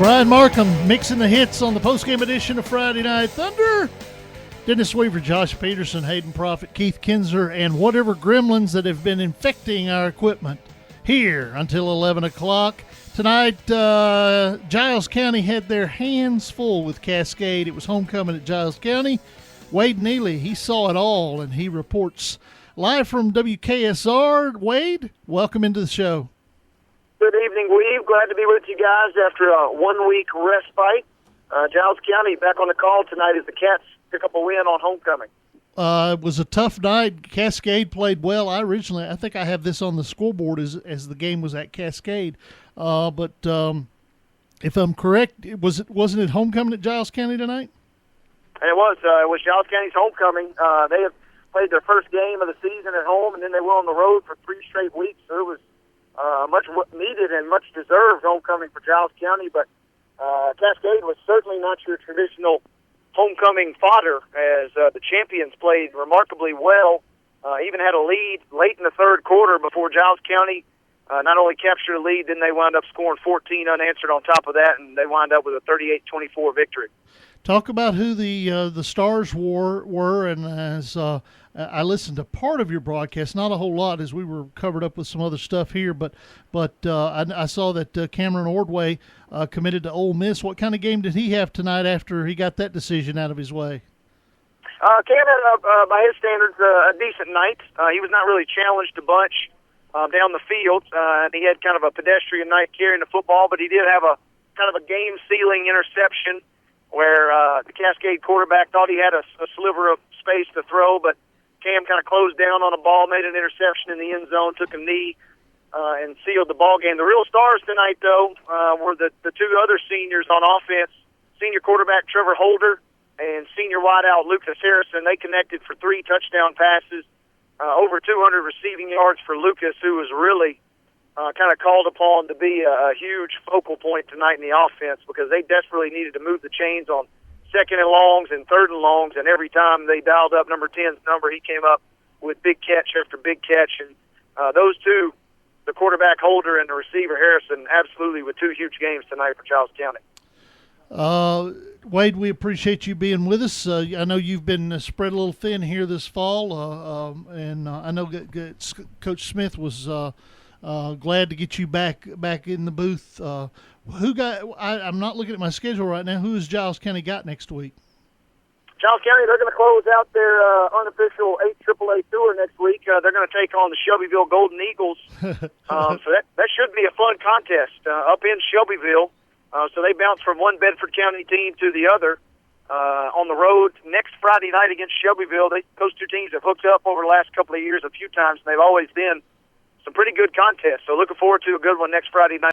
Brian Markham mixing the hits on the postgame edition of Friday Night Thunder. Dennis Weaver, Josh Peterson, Hayden Profit, Keith Kinzer, and whatever gremlins that have been infecting our equipment here until 11 o'clock. Tonight, Giles County had their hands full with Cascade. It was homecoming at Giles County. Wade Neeley, he saw it all, and he reports live from WKSR. Wade, welcome into the show. Good evening, Weave. Glad to be with you guys after a 1 week respite. Giles County back on the call tonight as the Cats pick up a win on homecoming. It was a tough night. Cascade played well. I think I have this on the scoreboard as the game was at Cascade. But if I'm correct, wasn't it homecoming at Giles County tonight? It was Giles County's homecoming. They have played their first game of the season at home, and then they were on the road for 3 straight weeks. So it was much needed and much deserved homecoming for Giles County. But Cascade was certainly not your traditional homecoming fodder, as the champions played remarkably well. Even had a lead late in the third quarter before Giles County not only captured a lead, then they wound up scoring 14 unanswered on top of that, and they wound up with a 38-24 victory. Talk about who the stars were, and as I listened to part of your broadcast, not a whole lot, as we were covered up with some other stuff here, but I saw that Cameron Ordway committed to Ole Miss. What kind of game did he have tonight after he got that decision out of his way? Cam had, by his standards, a decent night. He was not really challenged a bunch down the field, and he had kind of a pedestrian night carrying the football, but he did have a kind of a game-sealing interception where the Cascade quarterback thought he had a sliver of space to throw, but Cam kind of closed down on a ball, made an interception in the end zone, took a knee, and sealed the ball game. The real stars tonight, though, were the two other seniors on offense, senior quarterback Trevor Holder and senior wideout Lucas Harrison. They connected for 3 touchdown passes, over 200 receiving yards for Lucas, who was really kind of called upon to be a huge focal point tonight in the offense, because they desperately needed to move the chains on second and longs and third and longs, and every time they dialed up number 10's number, he came up with big catch after big catch. And those two, the quarterback Holder and the receiver Harrison, absolutely with 2 huge games tonight for Giles County. Wade, we appreciate you being with us. I know you've been spread a little thin here this fall, and I know Coach Smith was glad to get you back in the booth. I'm not looking at my schedule right now. Who has Giles County got next week? Giles County, they're going to close out their unofficial 8 AAA tour next week. They're going to take on the Shelbyville Golden Eagles. So that should be a fun contest up in Shelbyville. So they bounce from one Bedford County team to the other on the road next Friday night against Shelbyville. Those two teams have hooked up over the last couple of years a few times, and they've always been some pretty good contests. So looking forward to a good one next Friday night.